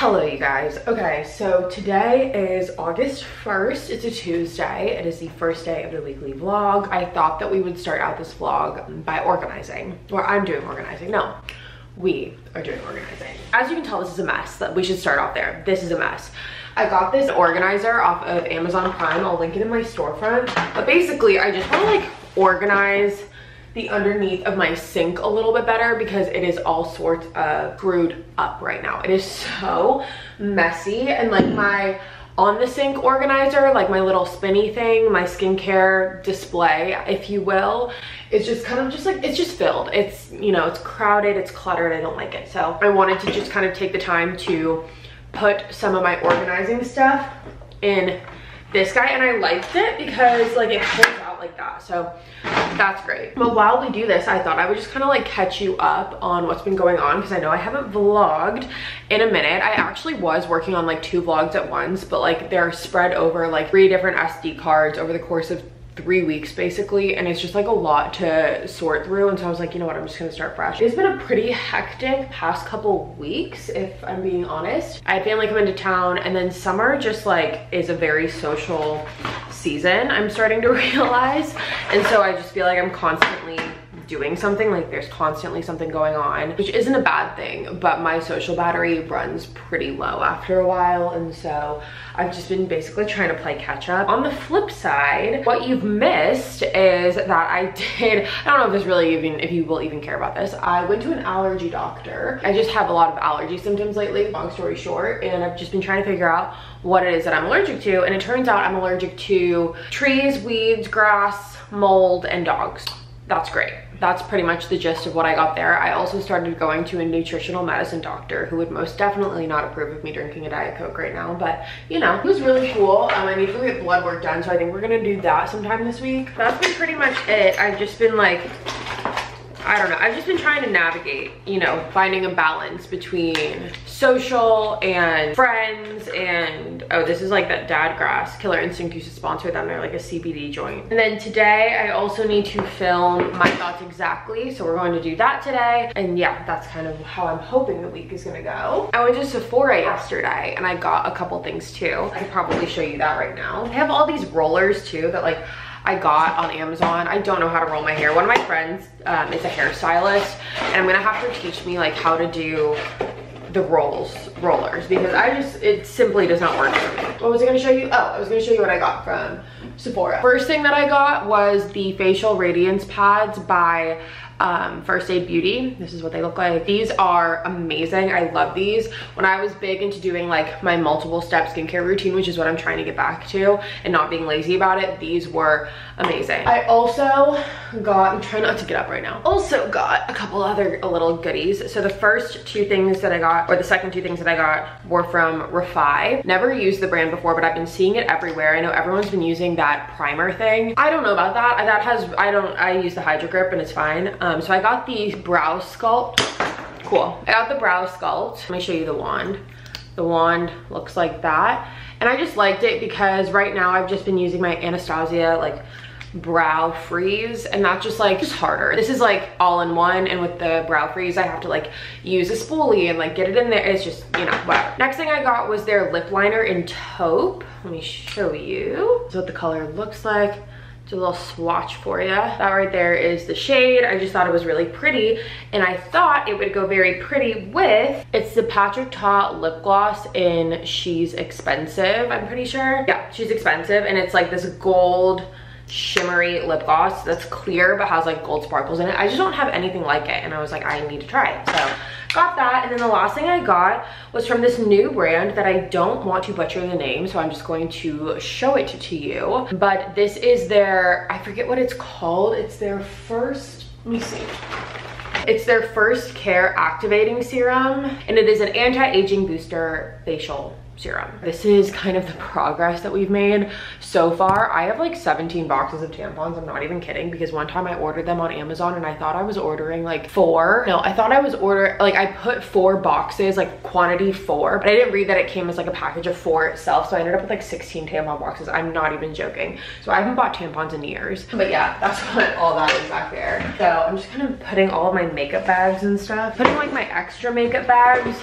Hello you guys. Okay, so today is August 1st. It's a Tuesday. It is the first day of the weekly vlog. I thought that we would start out this vlog by organizing. Or I'm doing organizing. No, we are doing organizing. As you can tell, this is a mess. We should start off there. This is a mess. I got this organizer off of Amazon Prime. I'll link it in my storefront. But basically, I just want to like organize the underneath of my sink a little bit better because it is all sorts of screwed up right now. It is so messy, and like my on the sink organizer, like my little spinny thing, my skincare display, if you will, it's just kind of just like, it's just filled. It's, you know, it's crowded, it's cluttered, I don't like it. So I wanted to just kind of take the time to put some of my organizing stuff in this guy, and I liked it because like it pulls out like that, so that's great. But while we do this, I thought I would just kind of like catch you up on what's been going on because I know I haven't vlogged in a minute. I actually was working on like 2 vlogs at once, but like they're spread over like 3 different SD cards over the course of 3 weeks basically, and it's just like a lot to sort through, and so I was like, you know what, I'm just gonna start fresh. It's been a pretty hectic past couple weeks, if I'm being honest. I had family come into town, and then summer just like is a very social season, I'm starting to realize, and so I just feel like I'm constantly doing something, like there's constantly something going on, which isn't a bad thing, but my social battery runs pretty low after a while, and so I've just been basically trying to play catch up. On the flip side, what you've missed is that I don't know if this really even, if you will even care about this, I went to an allergy doctor. I just have a lot of allergy symptoms lately, long story short, and I've just been trying to figure out what it is that I'm allergic to, and it turns out I'm allergic to trees, weeds, grass, mold, and dogs. That's great. That's pretty much the gist of what I got there. I also started going to a nutritional medicine doctor who would most definitely not approve of me drinking a Diet Coke right now, but you know, he was really cool. I need to go get blood work done, so I think we're gonna do that sometime this week. That's been pretty much it. I've just been like, I don't know, I've just been trying to navigate, you know, finding a balance between social and friends and, oh, this is like that Dad Grass. Killer Instinct used to sponsor them. They're like a CBD joint. And then today I also need to film My Thoughts Exactly, so we're going to do that today. And yeah, that's kind of how I'm hoping the week is gonna go. I went to Sephora yesterday and I got a couple things too. I could probably show you that right now. I have all these rollers too that like I got on Amazon. I don't know how to roll my hair. One of my friends is a hairstylist, and I'm gonna have her teach me like how to do the rollers because it simply does not work for me. What was I gonna show you? Oh, I was gonna show you what I got from Sephora. First thing that I got was the facial radiance pads by First Aid Beauty. This is what they look like. These are amazing. I love these. When I was big into doing like my multiple step skincare routine, which is what I'm trying to get back to, and not being lazy about it, these were amazing. I also got, I'm trying not to get up right now, also got a couple other little goodies. So the first 2 things that I got, or the second 2 things that I got, were from hiiiii. Never used the brand before, but I've been seeing it everywhere. I know everyone's been using that primer thing. I don't know about that. I use the Hydro Grip and it's fine. So I got the brow sculpt. Cool. I got the brow sculpt. Let me show you the wand. The wand looks like that. And I just liked it because right now I've just been using my Anastasia like brow freeze, and that's just like just harder. This is like all in one, and with the brow freeze I have to like use a spoolie and like get it in there. It's just, you know, whatever. Next thing I got was their lip liner in taupe. Let me show you. This is what the color looks like. It's a little swatch for you. That right there is the shade. I just thought it was really pretty, and I thought it would go very pretty with, it's the Patrick Ta lip gloss in She's Expensive, I'm pretty sure. Yeah, She's Expensive, and it's like this gold shimmery lip gloss that's clear but has like gold sparkles in it. I just don't have anything like it, and I was like, I need to try it. So got that. And then the last thing I got was from this new brand that I don't want to butcher the name, so I'm just going to show it to you. But this is their, I forget what it's called. It's their first, let me see. It's their First Care Activating Serum, and it is an anti-aging booster facial serum. This is kind of the progress that we've made so far. I have like 17 boxes of tampons. I'm not even kidding, because one time I ordered them on Amazon and I thought I was ordering like 4. No, I thought I was like I put 4 boxes, like quantity 4, but I didn't read that it came as like a package of 4 itself. So I ended up with like 16 tampon boxes. I'm not even joking. So I haven't bought tampons in years. But yeah, that's what all that is back there. So I'm just kind of putting all of my makeup bags and stuff, putting like my extra makeup bags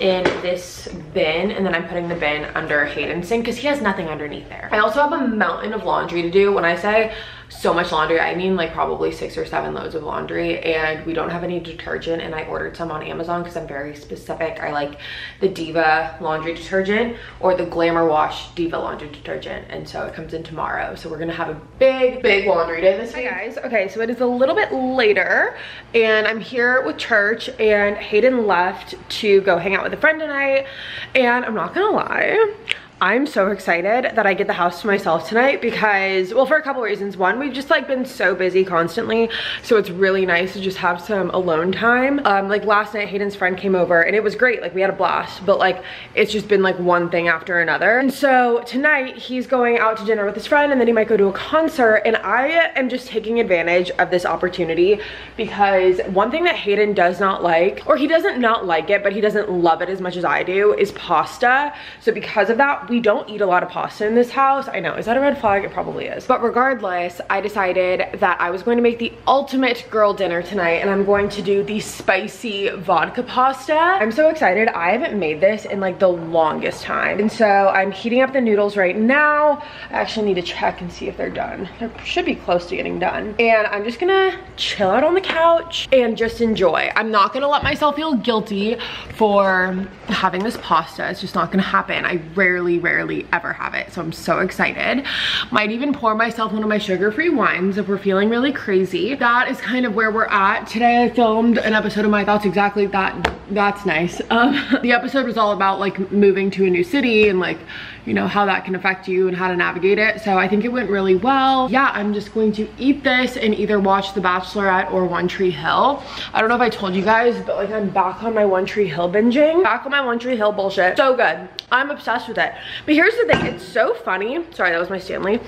in this bin, and then I'm putting the bin under Hayden's sink because he has nothing underneath there. I also have a mountain of laundry to do. When I say so much laundry, I mean like probably 6 or 7 loads of laundry, and we don't have any detergent, and I ordered some on Amazon because I'm very specific. I like the Diva laundry detergent or the Glamour Wash Diva laundry detergent, and so it comes in tomorrow. So we're gonna have a big laundry day this week. Hi guys, okay, so it is a little bit later and I'm here with church, and Hayden left to go hang out with a friend tonight, and I'm not gonna lie, I'm so excited that I get the house to myself tonight because, well, for a couple reasons. One, we've just like been so busy constantly, so it's really nice to just have some alone time. Like last night, Hayden's friend came over and it was great. Like we had a blast, but like it's just been like one thing after another. And so tonight he's going out to dinner with his friend, and then he might go to a concert, and I am just taking advantage of this opportunity because one thing that Hayden does not like, or he doesn't not like it, but he doesn't love it as much as I do, is pasta. So because of that, we don't eat a lot of pasta in this house. I know, is that a red flag? It probably is. But regardless, I decided that I was going to make the ultimate girl dinner tonight, and I'm going to do the spicy vodka pasta. I'm so excited. I haven't made this in like the longest time. And so I'm heating up the noodles right now. I actually need to check and see if they're done. They should be close to getting done. And I'm just gonna chill out on the couch and just enjoy. I'm not gonna let myself feel guilty for having this pasta. It's just not gonna happen. I rarely ever have it, so I'm so excited. Might even pour myself one of my sugar-free wines if we're feeling really crazy. That is kind of where we're at. Today I filmed an episode of My Thoughts Exactly. That's nice. The episode was all about like moving to a new city and like, you know, how that can affect you and how to navigate it. So I think it went really well. Yeah, I'm just going to eat this and either watch The Bachelorette or One Tree Hill. I don't know if I told you guys, but like I'm back on my One Tree Hill binging. Back on my One Tree Hill bullshit. So good. I'm obsessed with it. But here's the thing, it's so funny. Sorry, that was my Stanley.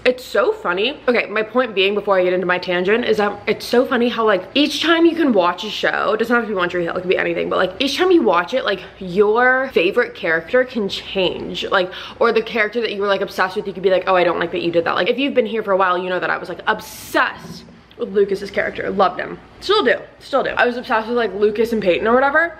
It's so funny. Okay, my point being before I get into my tangent is that it's so funny how like each time you can watch a show, it doesn't have to be One Tree Hill, it could be anything, but like each time you watch it, like your favorite character can change. Like, or the character that you were like obsessed with, you could be like, oh, I don't like that you did that. Like if you've been here for a while, you know that I was like obsessed with Lucas's character. Loved him. Still do. I was obsessed with like Lucas and Peyton or whatever.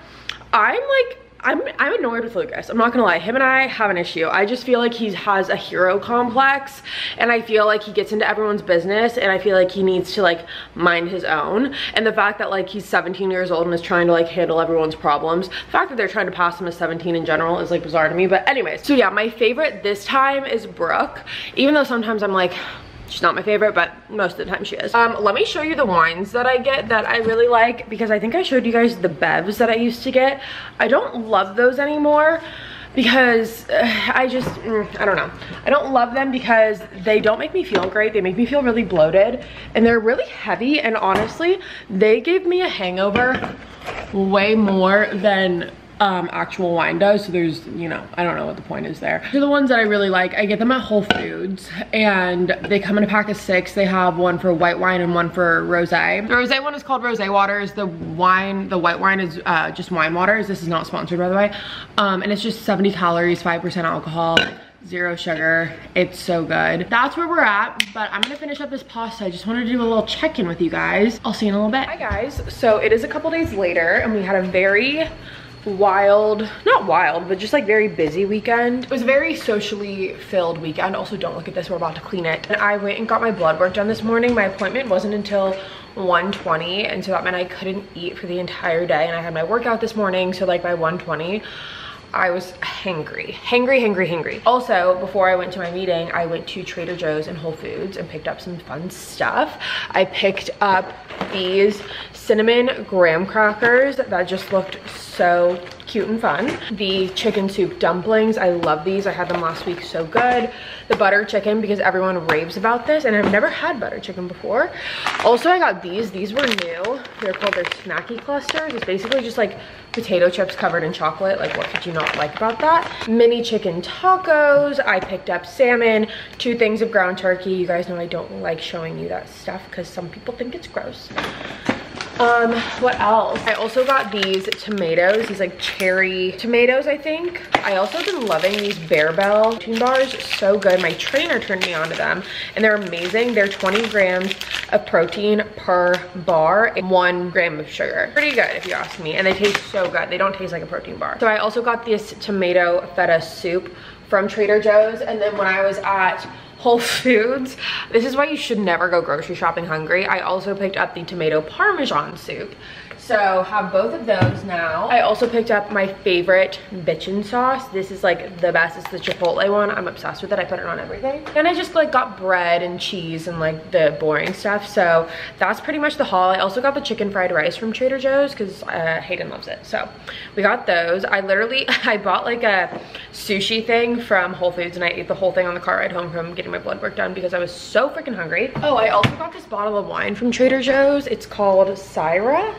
I'm annoyed with Lucas. I'm not gonna lie, him and I have an issue. I just feel like he has a hero complex, and I feel like he gets into everyone's business, and I feel like he needs to like mind his own. And the fact that like he's 17 years old and is trying to like handle everyone's problems, the fact that they're trying to pass him as 17 in general is like bizarre to me. But anyways, so yeah, my favorite this time is Brooke, even though sometimes I'm like, she's not my favorite, but most of the time she is. Let me show you the wines that I get that I really like, because I think I showed you guys the bevs that I used to get. I don't love those anymore because I don't know. I don't love them because they don't make me feel great. They make me feel really bloated, and they're really heavy, and honestly, they gave me a hangover way more than actual wine does. So there's, you know, I don't know what the point is there. They're the ones that I really like. I get them at Whole Foods, and they come in a pack of 6. They have one for white wine and one for rosé. The rosé one is called Rosé Waters. The white wine is just wine waters. This is not sponsored, by the way. And it's just 70 calories, 5% alcohol, 0 sugar. It's so good. That's where we're at, but I'm gonna finish up this pasta. I just wanted to do a little check-in with you guys. I'll see you in a little bit. Hi guys, so it is a couple days later, and we had a very not wild, but just like very busy weekend. It was a very socially filled weekend. Also, don't look at this, we're about to clean it. And I went and got my blood work done this morning. My appointment wasn't until 1:20, and so that meant I couldn't eat for the entire day, and I had my workout this morning, so like by 1:20 I was hangry. Also, before I went to my meeting, I went to Trader Joe's and Whole Foods and picked up some fun stuff. I picked up these cinnamon graham crackers that just looked so cute and fun. The chicken soup dumplings, I love these. I had them last week, so good. The butter chicken, because everyone raves about this, and I've never had butter chicken before. Also, I got these were new. They're called their snacky clusters. It's basically just like potato chips covered in chocolate. Like, what could you not like about that? Mini chicken tacos. I picked up salmon, 2 things of ground turkey. You guys know I don't like showing you that stuff because some people think it's gross. What else? I also got these tomatoes, these like cherry tomatoes, I think. I also have been loving these Bearbell protein bars, so good. My trainer turned me on to them and they're amazing. They're 20 grams of protein per bar and 1 gram of sugar. Pretty good if you ask me, and they taste so good. They don't taste like a protein bar. So I also got this tomato feta soup from Trader Joe's, and then when I was at Whole Foods, this is why you should never go grocery shopping hungry, I also picked up the tomato parmesan soup. So have both of those now. I also picked up my favorite bitchin sauce. This is like the best. It's the Chipotle one. I'm obsessed with it. I put it on everything. And I just like got bread and cheese and like the boring stuff. So that's pretty much the haul. I also got the chicken fried rice from Trader Joe's because Hayden loves it. So we got those. I bought like a sushi thing from Whole Foods and I ate the whole thing on the car ride home from getting my blood work done because I was so freaking hungry. Oh, I also got this bottle of wine from Trader Joe's. It's called Syra.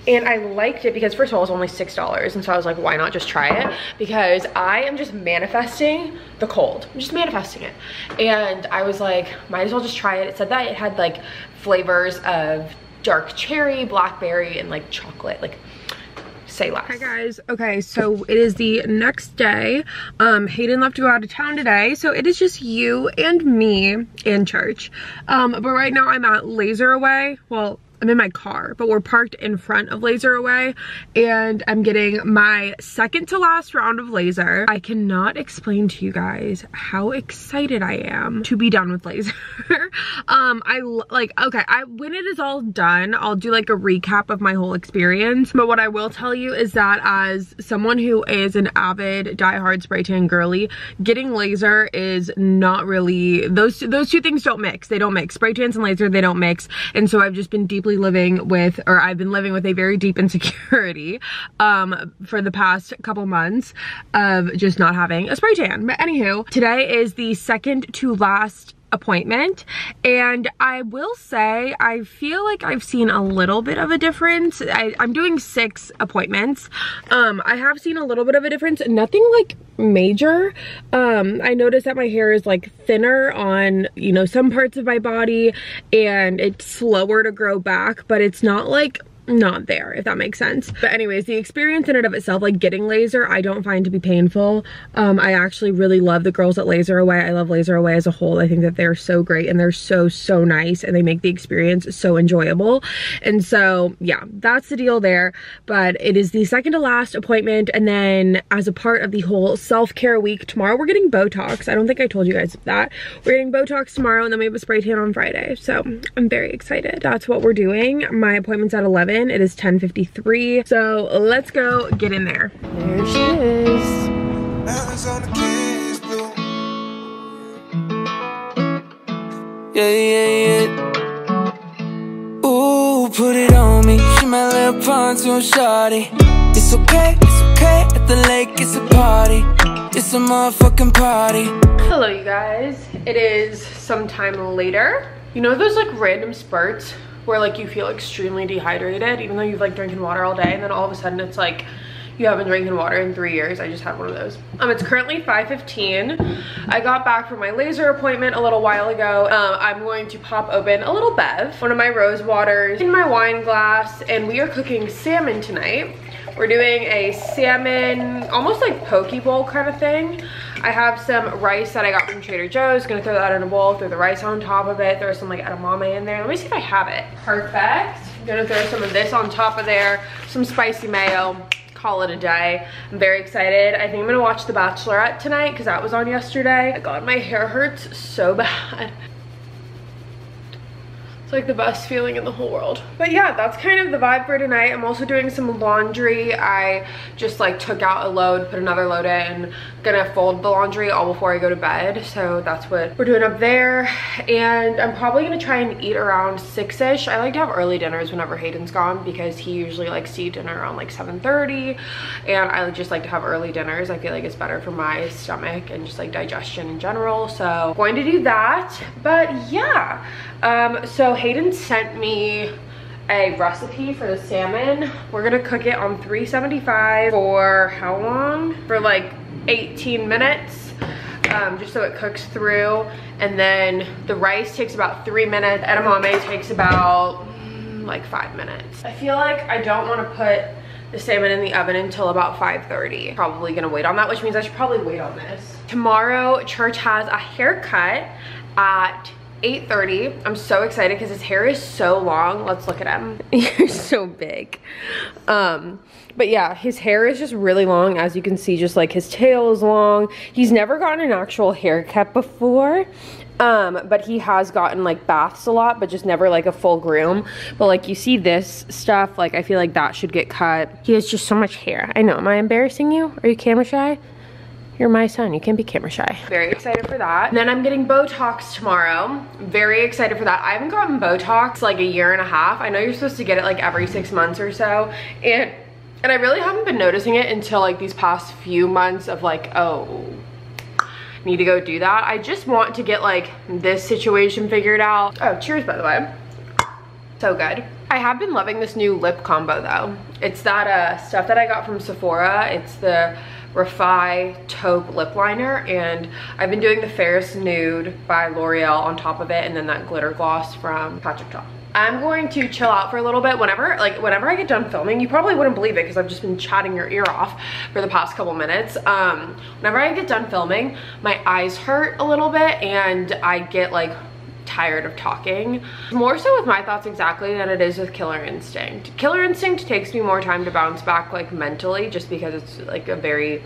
And I liked it because first of all, it was only $6. And so I was like, why not just try it? Because I am just manifesting the cold. I'm just manifesting it. And I was like, might as well just try it. It said that it had like flavors of dark cherry, blackberry, and like chocolate. Like, say less. Hi guys. Okay, so it is the next day. Hayden left to go out of town today. So it is just you and me and church. But right now I'm at Laser Away. Well, I'm in my car, but we're parked in front of Laser Away and I'm getting my second to last round of laser. I cannot explain to you guys how excited I am to be done with laser. When it is all done, I'll do like a recap of my whole experience. But what I will tell you is that as someone who is an avid diehard spray tan girly, getting laser is not really, those two things don't mix. They don't mix. Spray tans and laser, they don't mix. And so I've just been deeply living with, or I've been living with a very deep insecurity for the past couple months of just not having a spray tan. But anywho, today is the second to last appointment and I will say I feel like I've seen a little bit of a difference. I'm doing 6 appointments. I have seen a little bit of a difference, nothing like major. I noticed that my hair is like thinner on, you know, some parts of my body and it's slower to grow back, but it's not like not there, if that makes sense. But anyways, the experience in and of itself, like getting laser, I don't find to be painful. I actually really love the girls at Laser Away. I love Laser Away as a whole. I think that they're so great and they're so nice and they make the experience so enjoyable. And so yeah, that's the deal there. But it is the second to last appointment, and then as a part of the whole self-care week, tomorrow we're getting Botox. I don't think I told you guys that. We're getting Botox tomorrow and then we have a spray tan on Friday. So I'm very excited. That's what we're doing. My appointment's at 11. It is 10:53, so let's go get in there. There she is. Yeah. Ooh, put it on me. She my little pontoon shawty. It's okay at the lake, it's a party. It's a motherfucking party. Hello you guys, it is sometime later. You know those like random spurts where like you feel extremely dehydrated even though you've like drinking water all day, and then all of a sudden it's like you haven't drinking water in 3 years. I just had one of those. It's currently 5:15. I got back from my laser appointment a little while ago. I'm going to pop open a little bev, one of my rose waters, in my wine glass, and we are cooking salmon tonight. We're doing a salmon, almost like poke bowl kind of thing. I have some rice that I got from Trader Joe's. Gonna throw that in a bowl, throw the rice on top of it, throw some like edamame in there. Let me see if I have it. Perfect. I'm gonna throw some of this on top of there, some spicy mayo, call it a day. I'm very excited. I think I'm gonna watch The Bachelorette tonight because that was on yesterday. God, my hair hurts so bad. It's like the best feeling in the whole world. But yeah, that's kind of the vibe for tonight. I'm also doing some laundry. I just like took out a load, put another load in, gonna fold the laundry all before I go to bed. So that's what we're doing up there. And I'm probably gonna try and eat around 6-ish. I like to have early dinners whenever Hayden's gone because he usually likes to eat dinner around like 7:30. And I just like to have early dinners. I feel like it's better for my stomach and just like digestion in general. So going to do that. But yeah, so Hayden sent me a recipe for the salmon. We're gonna cook it on 375 for how long? For like 18 minutes, just so it cooks through. And then the rice takes about 3 minutes. Edamame takes about in like 5 minutes. I feel like I don't want to put the salmon in the oven until about 5:30. Probably gonna wait on that, which means I should probably wait on this. Tomorrow, Church has a haircut at 8:30. I'm so excited because his hair is so long. Let's look at him. You're so big. But yeah, his hair is just really long. As you can see, just like his tail is long. He's never gotten an actual haircut before. But he has gotten like baths a lot, but just never like a full groom. But like you see this stuff, like I feel like that should get cut. He has just so much hair. I know, am I embarrassing you? Are you camera shy? You're my son, you can't be camera shy. Very excited for that. And then I'm getting Botox tomorrow. Very excited for that. I haven't gotten Botox like a year and a half. I know you're supposed to get it like every 6 months or so. And I really haven't been noticing it until like these past few months of like, oh, need to go do that. I just want to get like this situation figured out. Oh, cheers by the way. So good. I have been loving this new lip combo though. It's that stuff that I got from Sephora. It's the Refi Taupe lip liner, and I've been doing the Ferris Nude by L'Oreal on top of it, and then that glitter gloss from Patrick Ta. I'm going to chill out for a little bit. Whenever I get done filming, you probably wouldn't believe it because I've just been chatting your ear off for the past couple minutes. Whenever I get done filming, my eyes hurt a little bit and I get like tired of talking. More so with My Thoughts Exactly than it is with Killer Instinct. Killer Instinct takes me more time to bounce back like mentally, just because it's like a very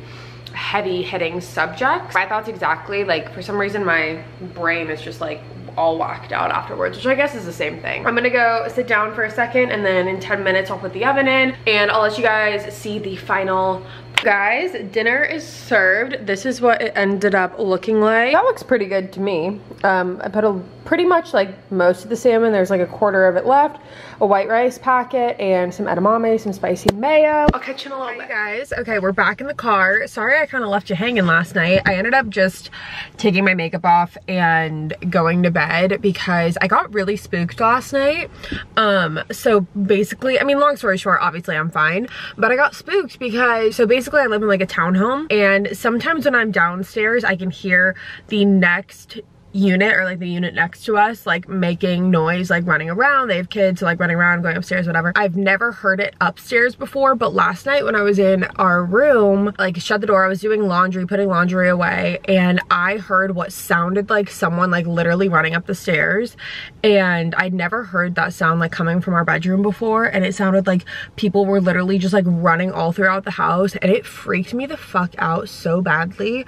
heavy hitting subject. My Thoughts Exactly, like for some reason my brain is just like all whacked out afterwards, which I guess is the same thing. I'm gonna go sit down for a second, and then in 10 minutes I'll put the oven in and I'll let you guys see the final. Guys, dinner is served. This is what it ended up looking like. That looks pretty good to me. I put pretty much like most of the salmon. There's like a quarter of it left, a white rice packet, and some edamame, some spicy mayo. I'll catch you in a little bit, guys. Okay, we're back in the car. Sorry I kind of left you hanging last night. I ended up just taking my makeup off and going to bed because I got really spooked last night. So basically, I mean, long story short, obviously I'm fine, but I got spooked because, so basically I live in like a townhome, and sometimes when I'm downstairs I can hear the next unit, or like the unit next to us, like making noise, like running around. They have kids, so like running around, going upstairs, whatever. I've never heard it upstairs before, but last night when I was in our room, like shut the door, I was doing laundry, putting laundry away, and I heard what sounded like someone like literally running up the stairs, and I'd never heard that sound like coming from our bedroom before, and it sounded like people were literally just like running all throughout the house, and it freaked me the fuck out so badly.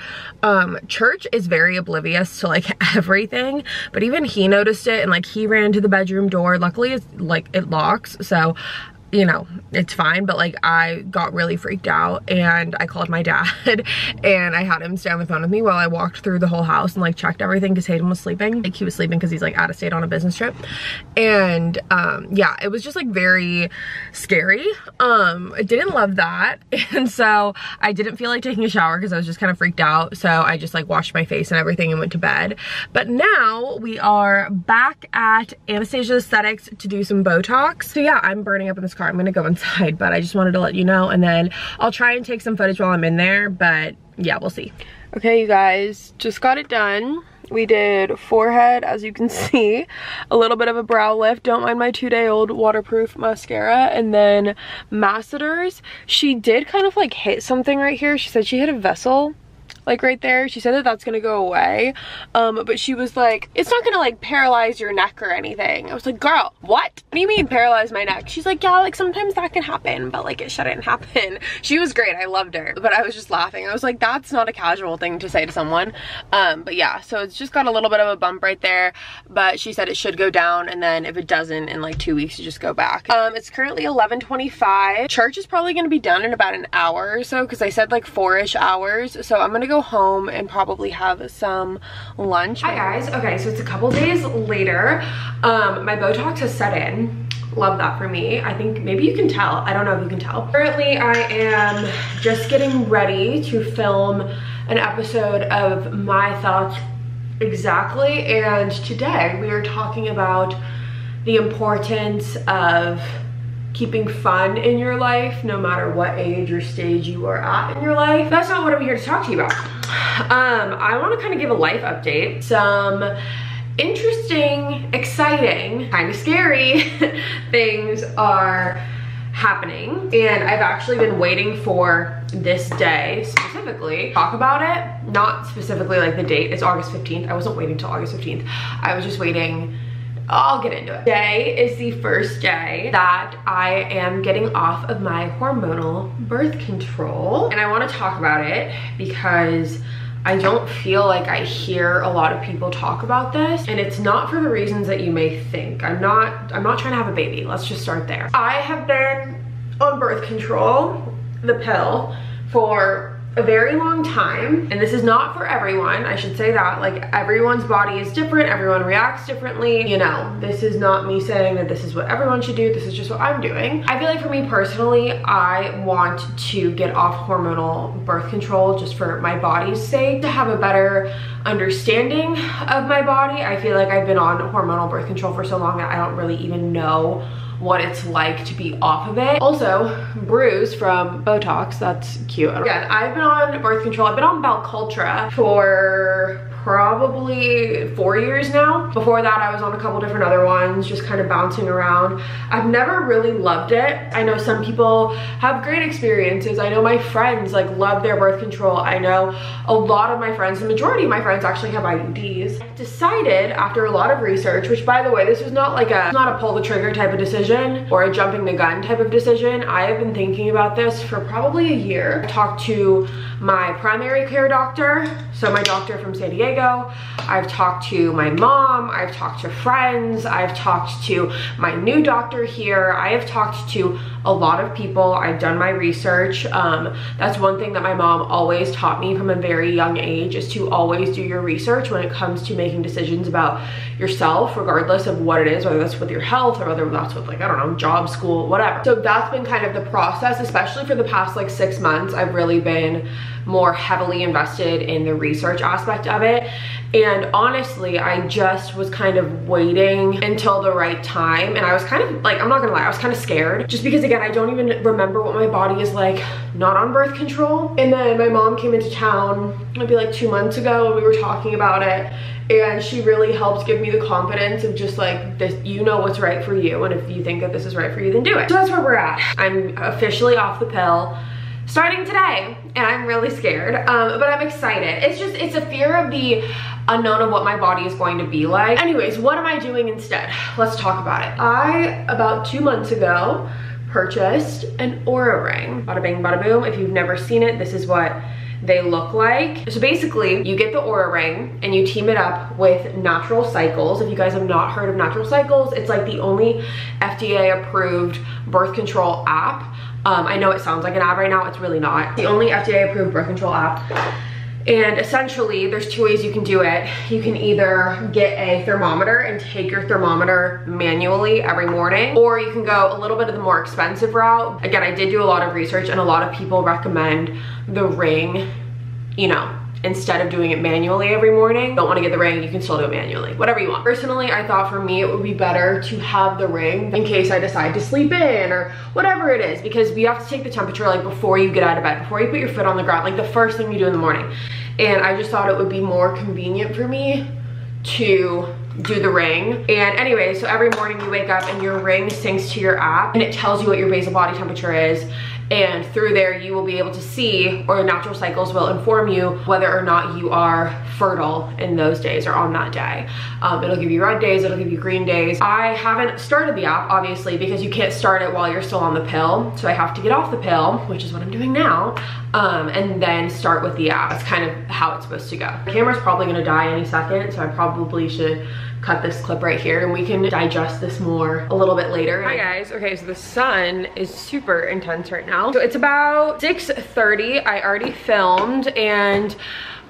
Church is very oblivious to like everything, but even he noticed it, and like he ran to the bedroom door. Luckily it's like it locks, so you know, it's fine, but like I got really freaked out and I called my dad and I had him stay on the phone with me while I walked through the whole house and like checked everything because Hayden was sleeping. Like he was sleeping because he's like out of state on a business trip. And yeah, it was just like very scary. I didn't love that. And so I didn't feel like taking a shower because I was just kind of freaked out. So I just like washed my face and everything and went to bed. But now we are back at Anastasia Aesthetics to do some Botox. So yeah, I'm burning up in this car. I'm gonna go inside, but I just wanted to let you know, and then I'll try and take some footage while I'm in there, but yeah, we'll see. Okay, you guys, just got it done. We did forehead, as you can see, a little bit of a brow lift. Don't mind my 2-day-old waterproof mascara, and then masseters. She did kind of like hit something right here. She said she hit a vessel like right there. She said that that's gonna go away, but she was like, it's not gonna like paralyze your neck or anything. I was like, girl, what do you mean paralyze my neck? She's like, yeah, like sometimes that can happen, but like it shouldn't happen. She was great, I loved her, but I was just laughing. I was like, that's not a casual thing to say to someone. But yeah, so it's just got a little bit of a bump right there, but she said it should go down, and then if it doesn't, in like 2 weeks you just go back. It's currently 11:25. Church is probably gonna be done in about an hour or so, because I said like 4-ish hours, so I'm gonna go home and probably have some lunch. Hi guys. Okay, so it's a couple days later. My Botox has set in. Love that for me. I think maybe you can tell. I don't know if you can tell. Currently I am just getting ready to film an episode of My Thoughts Exactly, and today we are talking about the importance of keeping fun in your life, no matter what age or stage you are at in your life. That's not what I'm here to talk to you about. I want to kind of give a life update, some interesting, exciting, kind of scary things are happening. And I've actually been waiting for this day specifically to talk about it. Not specifically like the date, it's August 15th. I wasn't waiting till August 15th. I was just waiting, I'll get into it. Today is the first day that I am getting off of my hormonal birth control. And I want to talk about it because I don't feel like I hear a lot of people talk about this, and it's not for the reasons that you may think. I'm not trying to have a baby. Let's just start there. I have been on birth control, the pill, for a very long time, and this is not for everyone. I should say that, like, everyone's body is different, everyone reacts differently. You know, this is not me saying that this is what everyone should do, this is just what I'm doing. I feel like for me personally, I want to get off hormonal birth control just for my body's sake, to have a better understanding of my body. I feel like I've been on hormonal birth control for so long that I don't really even know what it's like to be off of it. Also, bruise from Botox, that's cute. Again, I've been on birth control. I've been on Belcultra for probably 4 years now. Before that, I was on a couple different other ones, just kind of bouncing around. I've never really loved it. I know some people have great experiences. I know my friends like love their birth control. I know a lot of my friends, the majority of my friends actually have IUDs. I decided after a lot of research, which by the way, this was not like not a pull the trigger type of decision or a jumping the gun type of decision. I have been thinking about this for probably a year. I talked to my primary care doctor, so my doctor from San Diego. I've talked to my mom, I've talked to friends, I've talked to my new doctor here, I have talked to a lot of people. I've done my research. That's one thing that my mom always taught me from a very young age, is to always do your research when it comes to making decisions about yourself, regardless of what it is, whether that's with your health or whether that's with, like, I don't know, job, school, whatever. So that's been kind of the process, especially for the past like 6 months. I've really been more heavily invested in the research aspect of it. And honestly, I just was kind of waiting until the right time. And I was kind of like, I'm not gonna lie, I was kind of scared, just because again, I don't even remember what my body is like not on birth control. And then my mom came into town maybe like 2 months ago, and we were talking about it. And she really helped give me the confidence of just like, this, you know what's right for you. And if you think that this is right for you, then do it. So that's where we're at. I'm officially off the pill starting today, and I'm really scared, but I'm excited. It's a fear of the unknown of what my body is going to be like. Anyways, what am I doing instead? Let's talk about it. I, about 2 months ago, purchased an Oura ring. Bada bing, bada boom. If you've never seen it, this is what they look like. So basically, you get the Oura ring and you team it up with Natural Cycles. If you guys have not heard of Natural Cycles, it's like the only FDA approved birth control app. I know it sounds like an ad right now, it's really not. The only FDA approved birth control app. And essentially, there's 2 ways you can do it. You can either get a thermometer and take your thermometer manually every morning, or you can go a little bit of the more expensive route. Again, I did do a lot of research, and a lot of people recommend the ring, you know, instead of doing it manually every morning. Don't want to get the ring, you can still do it manually, whatever you want. Personally, I thought for me it would be better to have the ring in case I decide to sleep in or whatever it is, because we have to take the temperature like before you get out of bed, before you put your foot on the ground, like the first thing you do in the morning. And I just thought it would be more convenient for me to do the ring. And anyway, so every morning you wake up and your ring syncs to your app, and it tells you what your basal body temperature is. And through there, you will be able to see, or Natural Cycles will inform you whether or not you are fertile in those days or on that day. It'll give you red days, it'll give you green days. I haven't started the app, obviously, because you can't start it while you're still on the pill. So I have to get off the pill, which is what I'm doing now, and then start with the app. That's kind of how it's supposed to go. The camera's probably gonna die any second, so I probably should cut this clip right here and we can digest this more a little bit later. Hi guys, okay, so the sun is super intense right now. So it's about 6:30, I already filmed, and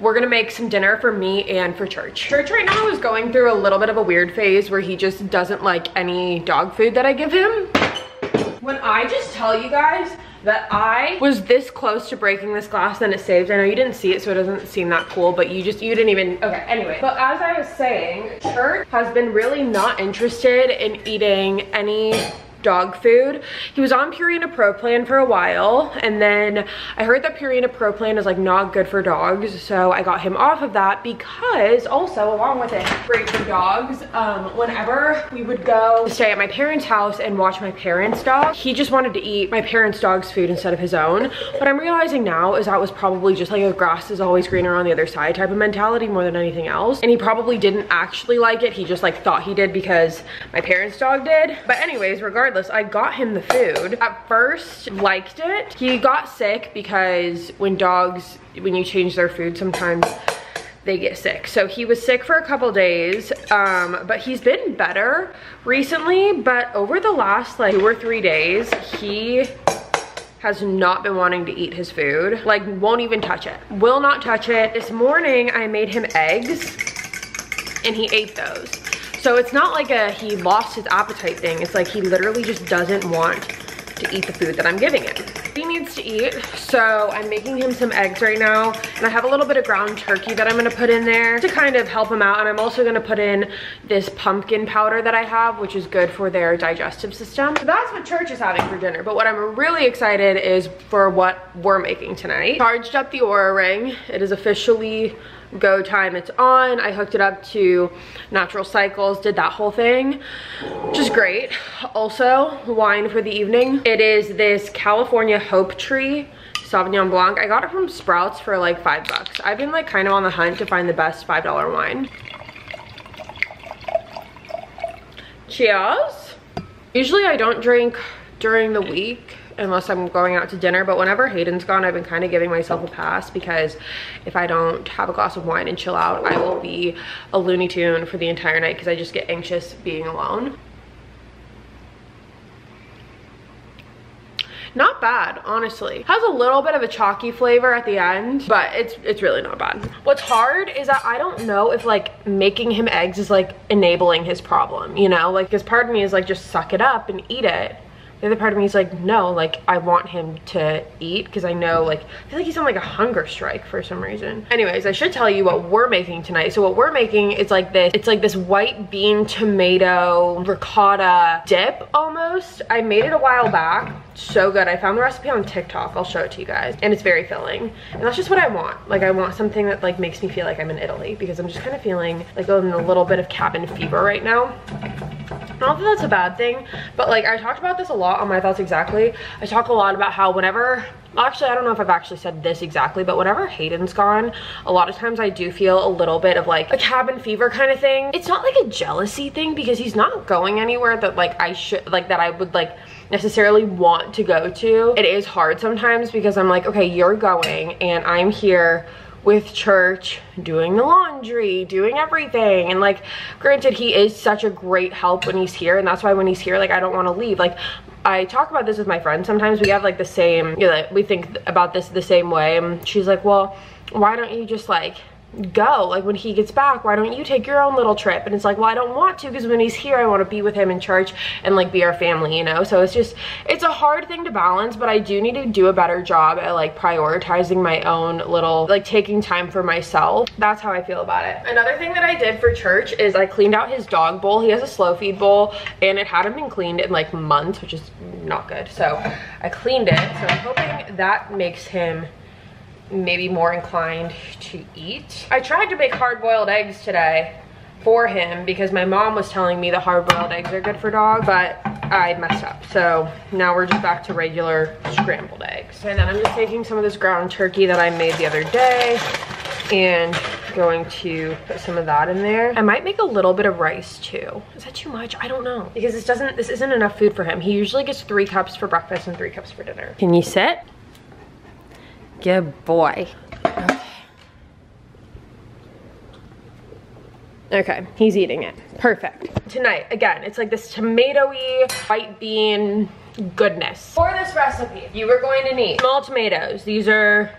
we're gonna make some dinner for me and for Church. Church right now is going through a little bit of a weird phase where he just doesn't like any dog food that I give him. When I just tell you guys that I was this close to breaking this glass, then it saved. I know you didn't see it, so it doesn't seem that cool, but you didn't even, okay, anyway. But as I was saying, Church has been really not interested in eating any dog food. He was on Purina Pro Plan for a while, and then I heard that Purina Pro Plan is like not good for dogs, so I got him off of that because also along with it, great for dogs. Whenever we would go stay at my parents' house and watch my parents' dog, he just wanted to eat my parents' dog's food instead of his own. What I'm realizing now is that was probably just like a grass is always greener on the other side type of mentality more than anything else, and he probably didn't actually like it. He just like thought he did because my parents' dog did. But anyways, regardless, I got him the food. At first, liked it. He got sick because when you change their food, sometimes they get sick. So he was sick for a couple days, but he's been better recently. But over the last like 2 or 3 days, he has not been wanting to eat his food. Like, won't even touch it. Will not touch it. This morning, I made him eggs, and he ate those. So it's not like he lost his appetite thing. It's like he literally just doesn't want to eat the food that I'm giving him. He needs to eat, so I'm making him some eggs right now, and I have a little bit of ground turkey that I'm gonna put in there to kind of help him out, and I'm also gonna put in this pumpkin powder that I have, which is good for their digestive system. So that's what church is having for dinner, but what I'm really excited is for what we're making tonight. Charged up the Oura Ring. It is officially go time. It's on. I hooked it up to Natural Cycles, did that whole thing, which is great. Also, wine for the evening. It is this California Hope Tree Sauvignon Blanc. I got it from Sprouts for like $5. I've been like kind of on the hunt to find the best $5 wine. Cheers. Usually I don't drink during the week unless I'm going out to dinner, but whenever Hayden's gone, I've been kind of giving myself a pass because if I don't have a glass of wine and chill out, I will be a Looney Tune for the entire night because I just get anxious being alone. Not bad, honestly. Has a little bit of a chalky flavor at the end, but it's really not bad. What's hard is that I don't know if like making him eggs is like enabling his problem, you know? Like, because part of me is like, just suck it up and eat it. The other part of me is like, no, like I want him to eat because I know, like, I feel like he's on like a hunger strike for some reason. Anyways, I should tell you what we're making tonight. So what we're making is like this, it's like this white bean tomato ricotta dip almost. I made it a while back. So good. I found the recipe on TikTok. I'll show it to you guys. And it's very filling. And that's just what I want. Like, I want something that like makes me feel like I'm in Italy because I'm just kind of feeling like in a little bit of cabin fever right now. Not that that's a bad thing, but like I talked about this a lot on My Thoughts Exactly. I talk a lot about how whenever, actually I don't know if I've actually said this exactly, but whenever Hayden's gone, a lot of times I do feel a little bit of like a cabin fever kind of thing. It's not like a jealousy thing because he's not going anywhere that like I should, like that I would like necessarily want to go to. It is hard sometimes because I'm like, okay, you're going and I'm here with church, doing the laundry, doing everything. And like, granted, he is such a great help when he's here, and that's why when he's here, like, I don't want to leave. Like, I talk about this with my friends. Sometimes we have like the same, you know, we think about this the same way. And she's like, well, why don't you just like go, like when he gets back, why don't you take your own little trip? And it's like, well, I don't want to because when he's here I want to be with him in church and like be our family, you know? So it's just, it's a hard thing to balance, but I do need to do a better job at like prioritizing my own little, like taking time for myself. That's how I feel about it. Another thing that I did for church is I cleaned out his dog bowl. He has a slow feed bowl and it hadn't been cleaned in like months, which is not good. So I cleaned it. So I'm hoping that makes him maybe more inclined to eat. I tried to make hard-boiled eggs today for him because my mom was telling me the hard-boiled eggs are good for dogs, but I messed up. So now we're just back to regular scrambled eggs. And then I'm just taking some of this ground turkey that I made the other day and going to put some of that in there. I might make a little bit of rice too. Is that too much? I don't know. Because this isn't enough food for him. He usually gets 3 cups for breakfast and 3 cups for dinner. Can you sit? Good boy. Okay, he's eating it. Perfect. Tonight, again, it's like this tomatoey white bean goodness. For this recipe, you are going to need small tomatoes. These are,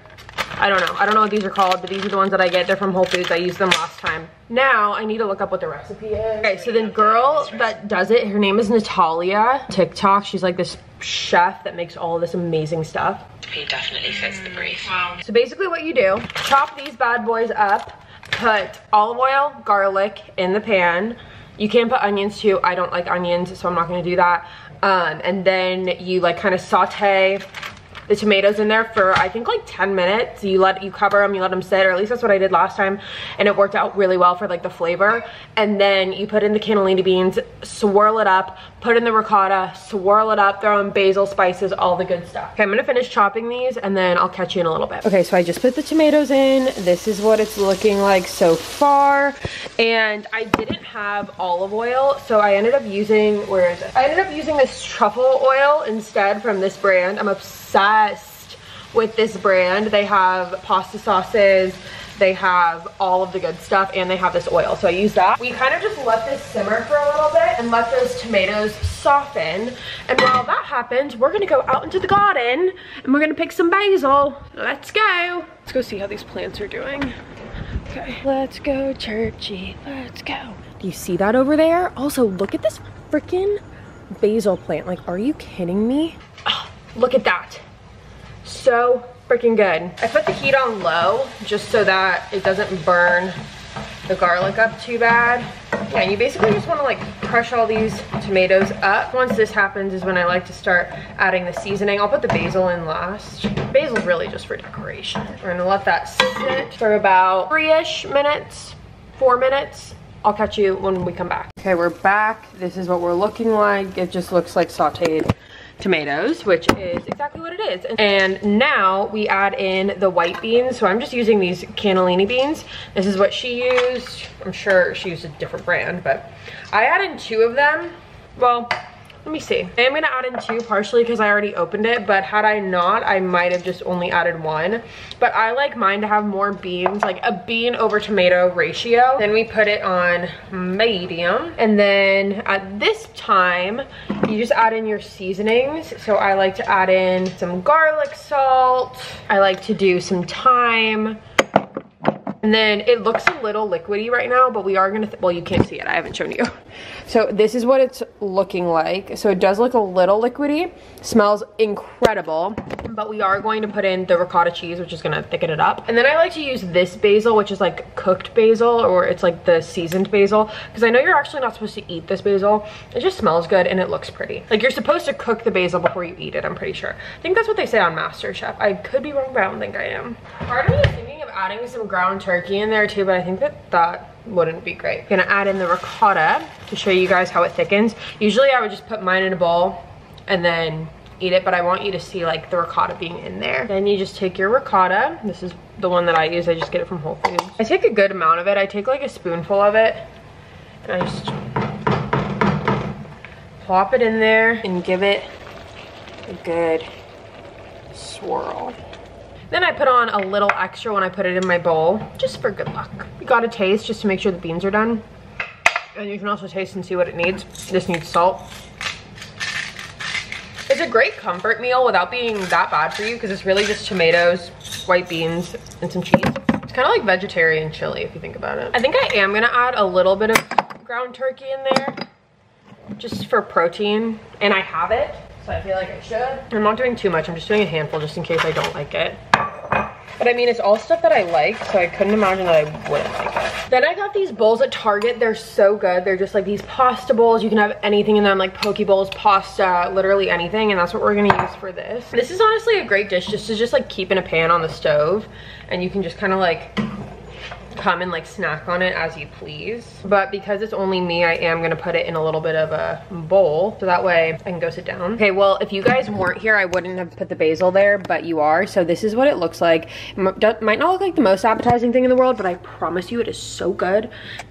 I don't know what these are called, but these are the ones that I get. They're from Whole Foods. I used them last time. Now, I need to look up what the recipe is. Okay, so the girl that does it, her name is Natalia. TikTok, she's like this chef that makes all this amazing stuff. He definitely fits the brief. Wow. So basically what you do, chop these bad boys up, put olive oil, garlic in the pan, You can put onions too. I don't like onions, so I'm not gonna do that. And then you like kind of saute the tomatoes in there for I think like 10 minutes. You cover them, you let them sit, or at least that's what I did last time, and it worked out really well for like the flavor. And then you put in the cannellini beans, swirl it up, put in the ricotta, swirl it up, throw in basil, spices, all the good stuff. Okay, I'm gonna finish chopping these and then I'll catch you in a little bit. Okay, so I just put the tomatoes in. This is what it's looking like so far. And I didn't have olive oil, so I ended up using, where is it? I ended up using this truffle oil instead from this brand. I'm obsessed with this brand. They have pasta sauces, they have all of the good stuff, and they have this oil, so I use that. We kind of just let this simmer for a little bit and let those tomatoes soften. And while that happens, we're gonna go out into the garden and we're gonna pick some basil. Let's go. Let's go see how these plants are doing. Okay, let's go, Churchy, let's go. Do you see that over there? Also, look at this freaking basil plant. Like, are you kidding me? Oh, look at that. So freaking good. I put the heat on low just so that it doesn't burn the garlic up too bad. Yeah, and you basically just want to like crush all these tomatoes up. Once this happens is when I like to start adding the seasoning. I'll put the basil in last. Basil's really just for decoration. We're gonna let that sit for about 3-ish minutes, 4 minutes. I'll catch you when we come back. Okay, we're back. This is what we're looking like. It just looks like sauteed tomatoes, which is exactly what it is. And now we add in the white beans. So I'm just using these cannellini beans. This is what she used. I'm sure she used a different brand, but I add in 2 of them. Well, let me see. I am gonna add in 2 partially because I already opened it, but had I not, I might have just only added 1. But I like mine to have more beans, like a bean over tomato ratio. Then we put it on medium. And then at this time, you just add in your seasonings. So I like to add in some garlic salt. I like to do some thyme. And then it looks a little liquidy right now, but we are gonna, well, you can't see it, I haven't shown you. So this is what it's looking like. So it does look a little liquidy, smells incredible, but we are going to put in the ricotta cheese, which is gonna thicken it up. And then I like to use this basil, which is like cooked basil, or it's like the seasoned basil, because I know you're actually not supposed to eat this basil. It just smells good and it looks pretty. Like, you're supposed to cook the basil before you eat it, I'm pretty sure. I think that's what they say on MasterChef. I could be wrong, but I don't think I am. Part of me is thinking of adding some ground turkey in there too, but I think that wouldn't be great. I'm gonna add in the ricotta to show you guys how it thickens. Usually I would just put mine in a bowl and then eat it, but I want you to see like the ricotta being in there. Then you just take your ricotta. This is the one that I use. I just get it from Whole Foods. I take a good amount of it. I take like a spoonful of it and I just plop it in there and give it a good swirl. Then I put on a little extra when I put it in my bowl, just for good luck. You gotta taste just to make sure the beans are done. And you can also taste and see what it needs. This needs salt. It's a great comfort meal without being that bad for you, because it's really just tomatoes, white beans, and some cheese. It's kind of like vegetarian chili if you think about it. I think I am gonna add a little bit of ground turkey in there, just for protein, and I have it. So I feel like I should. I'm not doing too much. I'm just doing a handful just in case I don't like it. But I mean, it's all stuff that I like, so I couldn't imagine that I wouldn't like it. Then I got these bowls at Target. They're so good. They're just like these pasta bowls. You can have anything in them, like poke bowls, pasta, literally anything. And that's what we're gonna use for this. This is honestly a great dish just to like keep in a pan on the stove. And you can just kind of like come and like snack on it as you please. But because it's only me, I am gonna put it in a little bit of a bowl so that way I can go sit down. Okay, well, if you guys weren't here, I wouldn't have put the basil there, but you are. So this is what it looks like. It might not look like the most appetizing thing in the world, but I promise you it is so good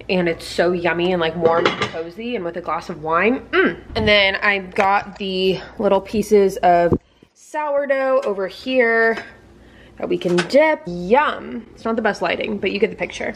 and it's so yummy and like warm and cozy, and with a glass of wine. And then I got the little pieces of sourdough over here that we can dip. Yum. It's not the best lighting, but you get the picture.